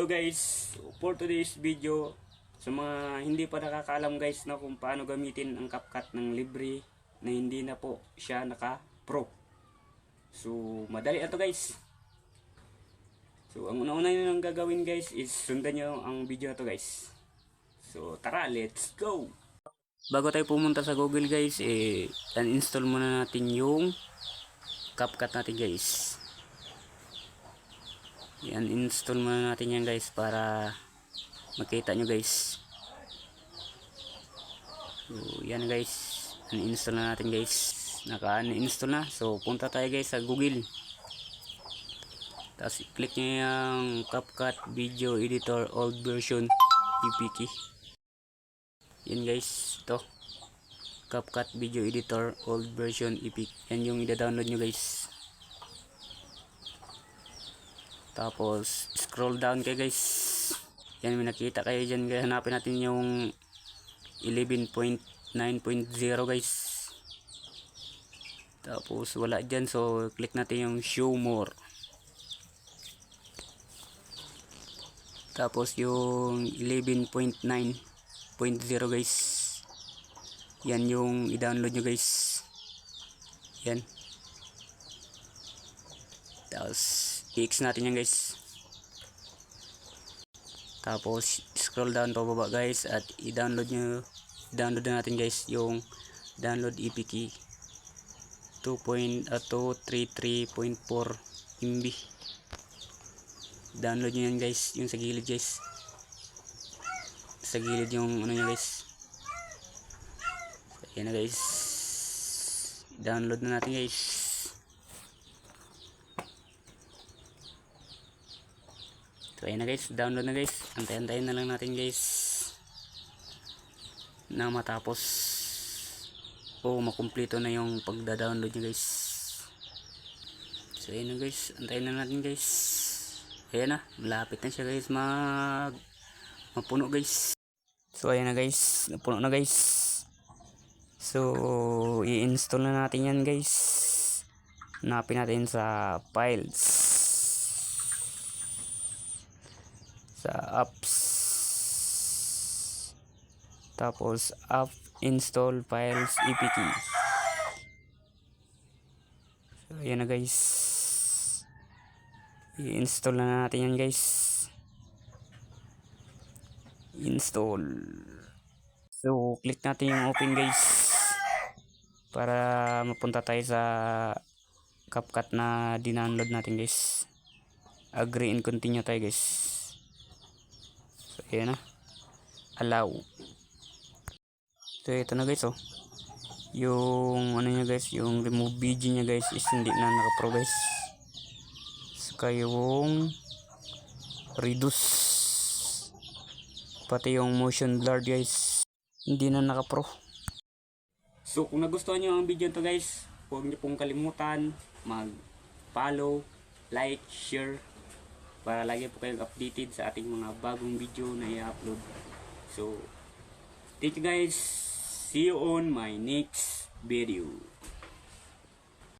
So guys, for today's video, sa mga hindi pa nakakaalam guys na kung paano gamitin ang CapCut ng libre na hindi na po siya naka-pro. So madali ito guys. So ang una-una nyo gagawin guys is sundan nyo ang video na to guys. So tara, let's go! Bago tayo pumunta sa Google guys, uninstall muna natin yung CapCut natin guys. Yan, install muna natin yan guys para makita nyo guys. So yan guys, uninstall na natin guys. Naka-uninstall na. So punta tayo guys sa Google. Tapos i-click nyo yung CapCut Video Editor Old Version EPK. Yan guys, ito CapCut Video Editor Old Version EPK. Yan yung i-download nyo guys. Tapos scroll down kayo guys. Yan, may nakita kayo dyan guys. Hanapin natin yung 11.9.0 guys. Tapos wala dyan, so click natin yung show more. Tapos yung 11.9.0 guys, yan yung i-download nyo guys. Yan. Tapos i-X natin yan guys. Tapos scroll down pababa guys at i-download na natin guys yung download EPK 2.33.4 MB. Download nyo yan guys, yung sa gilid guys. Sa gilid yung ano nyo guys. So, yan na guys, download na natin guys. So ayan na guys, download na guys. Antayin na lang natin guys na matapos o makumpleto na yung pagda-download nyo guys. So ayan na guys, antayin na natin guys. Ayan na, malapit na siya guys mapuno guys. So ayan na guys, napuno na guys. So i-install na natin yan guys. Hanapin natin sa files, sa apps, tapos app install files EPK. So ayan na guys, i-install na natin yan guys. Install. So click natin yung open guys para mapunta tayo sa CapCut na dinownload natin guys. Agree and continue tayo guys. So ayan na, allow. So ito na guys, yung ano nya guys, yung remove video nya guys is hindi na naka-pro guys. Saka yung reduce, pati yung motion blur guys, hindi na naka-pro. So kung nagustuhan nyo ang video to guys, huwag nyo pong kalimutan mag-follow, like, share para lagi po kayong updated sa ating mga bagong video na i-upload. So thank you guys, see you on my next video.